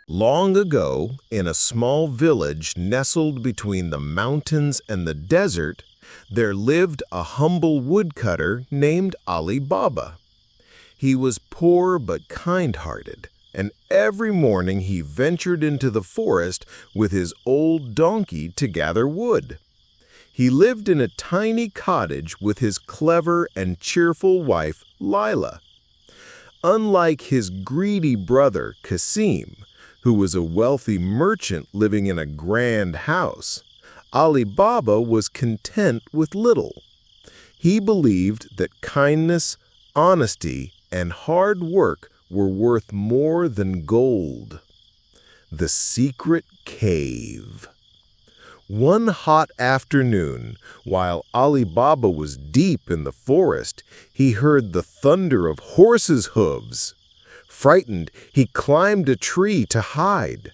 Long ago, in a small village nestled between the mountains and the desert, there lived a humble woodcutter named Ali Baba. He was poor but kind-hearted, and every morning he ventured into the forest with his old donkey to gather wood. He lived in a tiny cottage with his clever and cheerful wife, Lila. Unlike his greedy brother, Casim, who was a wealthy merchant living in a grand house, Ali Baba was content with little. He believed that kindness, honesty, and hard work were worth more than gold. The Secret Cave. One hot afternoon, while Ali Baba was deep in the forest, he heard the thunder of horses' hooves. Frightened, he climbed a tree to hide.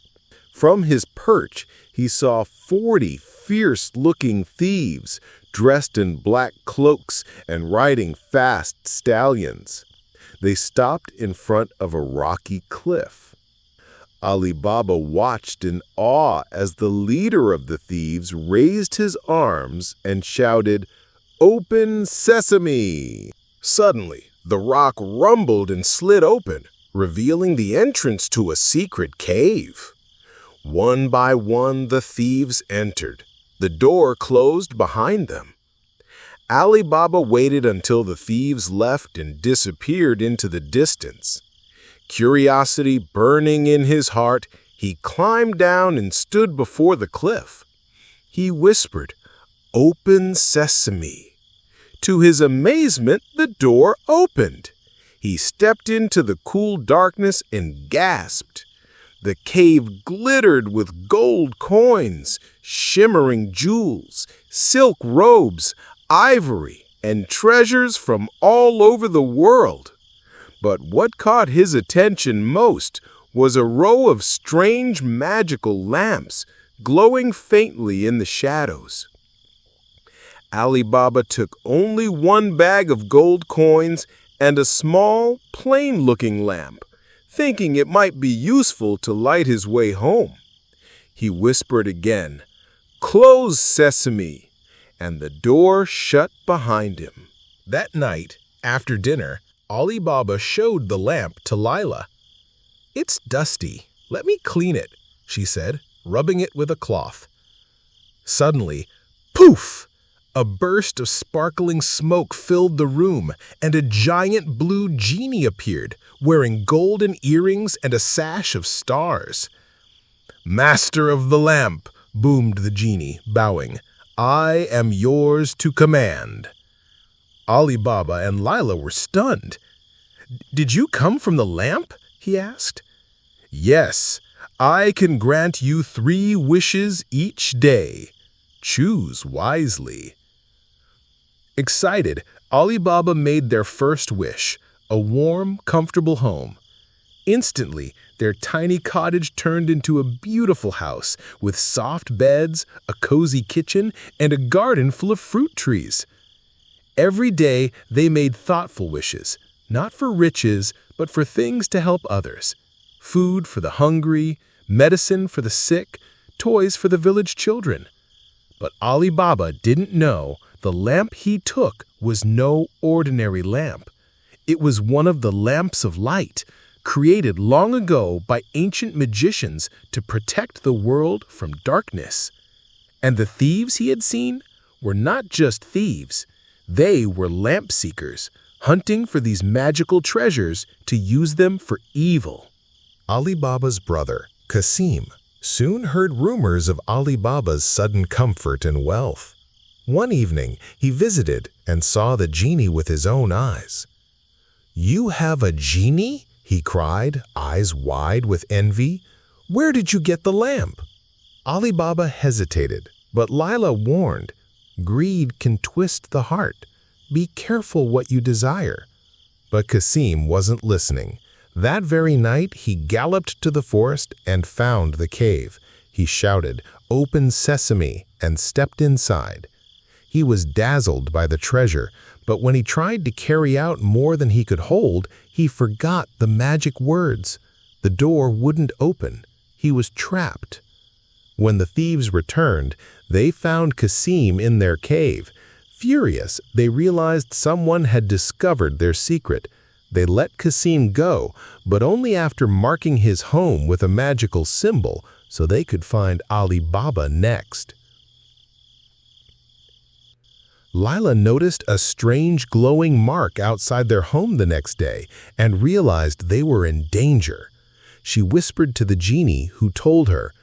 From his perch, he saw 40 fierce-looking thieves, dressed in black cloaks and riding fast stallions. They stopped in front of a rocky cliff. Ali Baba watched in awe as the leader of the thieves raised his arms and shouted, "Open sesame!" Suddenly, the rock rumbled and slid open, revealing the entrance to a secret cave. One by one, the thieves entered. The door closed behind them. Ali Baba waited until the thieves left and disappeared into the distance. Curiosity burning in his heart, he climbed down and stood before the cliff. He whispered, "Open sesame." To his amazement, the door opened. He stepped into the cool darkness and gasped. The cave glittered with gold coins, shimmering jewels, silk robes, ivory, and treasures from all over the world. But what caught his attention most was a row of strange magical lamps glowing faintly in the shadows. Ali Baba took only one bag of gold coins and a small, plain-looking lamp, thinking it might be useful to light his way home. He whispered again, "Close sesame," and the door shut behind him. That night, after dinner, Ali Baba showed the lamp to Lila. "It's dusty. Let me clean it," she said, rubbing it with a cloth. Suddenly, poof! A burst of sparkling smoke filled the room, and a giant blue genie appeared, wearing golden earrings and a sash of stars. "Master of the lamp," boomed the genie, bowing, "I am yours to command." Ali Baba and Lila were stunned. "Did you come from the lamp?" he asked. "Yes, I can grant you 3 wishes each day. Choose wisely." Excited, Ali Baba made their first wish, a warm, comfortable home. Instantly, their tiny cottage turned into a beautiful house with soft beds, a cozy kitchen, and a garden full of fruit trees. Every day, they made thoughtful wishes, not for riches, but for things to help others. Food for the hungry, medicine for the sick, toys for the village children. But Ali Baba didn't know the lamp he took was no ordinary lamp. It was one of the lamps of light, created long ago by ancient magicians to protect the world from darkness. And the thieves he had seen were not just thieves. They were lamp seekers, hunting for these magical treasures to use them for evil. Ali Baba's brother, Casim, soon heard rumors of Ali Baba's sudden comfort and wealth. One evening, he visited and saw the genie with his own eyes. "You have a genie?" he cried, eyes wide with envy. "Where did you get the lamp?" Ali Baba hesitated, but Lila warned, "Greed can twist the heart. Be careful what you desire." But Casim wasn't listening. That very night, he galloped to the forest and found the cave. He shouted, "Open sesame," and stepped inside. He was dazzled by the treasure, but when he tried to carry out more than he could hold, he forgot the magic words. The door wouldn't open. he was trapped. When the thieves returned, they found Casim in their cave. Furious, they realized someone had discovered their secret. They let Casim go, but only after marking his home with a magical symbol so they could find Ali Baba next. Lila noticed a strange glowing mark outside their home the next day and realized they were in danger. She whispered to the genie, who told her,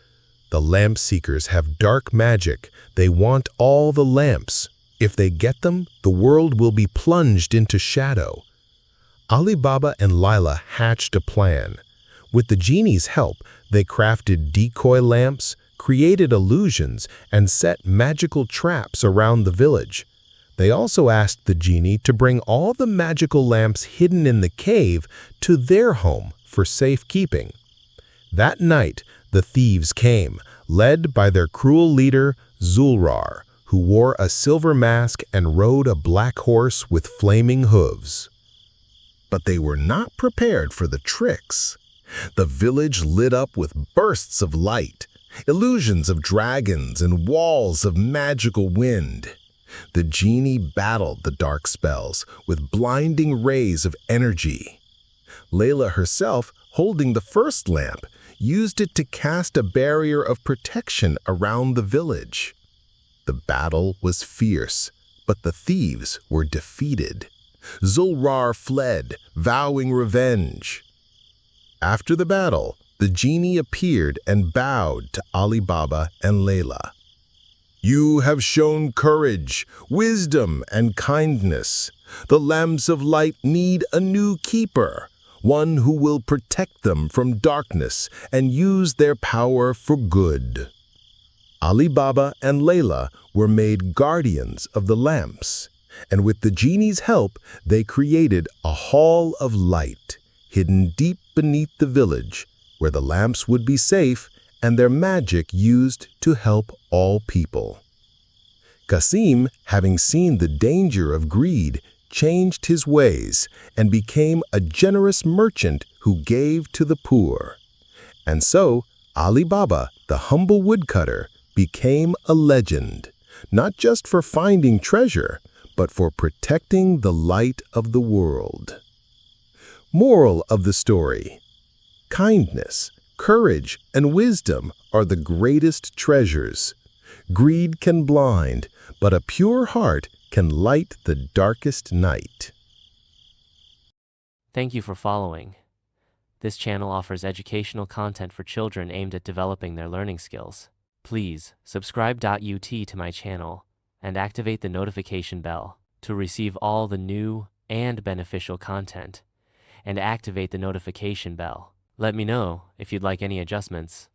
"The lamp seekers have dark magic. They want all the lamps. If they get them, the world will be plunged into shadow." Ali Baba and Lila hatched a plan. With the genie's help, they crafted decoy lamps, created illusions, and set magical traps around the village. They also asked the genie to bring all the magical lamps hidden in the cave to their home for safekeeping. That night, the thieves came, led by their cruel leader, Zulrar, who wore a silver mask and rode a black horse with flaming hooves. But they were not prepared for the tricks. The village lit up with bursts of light, illusions of dragons, and walls of magical wind. The genie battled the dark spells with blinding rays of energy. Layla herself, holding the first lamp, used it to cast a barrier of protection around the village. The battle was fierce, but the thieves were defeated. Zulrar fled, vowing revenge. After the battle, the genie appeared and bowed to Ali Baba and Layla. "You have shown courage, wisdom, and kindness. The lamps of light need a new keeper, one who will protect them from darkness and use their power for good." Ali Baba and Layla were made guardians of the lamps, and with the genie's help, they created a hall of light, hidden deep beneath the village, where the lamps would be safe and their magic used to help all people. Casim, having seen the danger of greed, changed his ways and became a generous merchant who gave to the poor. And so, Ali Baba, the humble woodcutter, became a legend, not just for finding treasure, but for protecting the light of the world. Moral of the story: kindness, courage, and wisdom are the greatest treasures. Greed can blind, but a pure heart can light the darkest night. Thank you for following. This channel offers educational content for children aimed at developing their learning skills. Please subscribe.ut to my channel and activate the notification bell to receive all the new and beneficial content, and activate the notification bell. Let me know if you'd like any adjustments.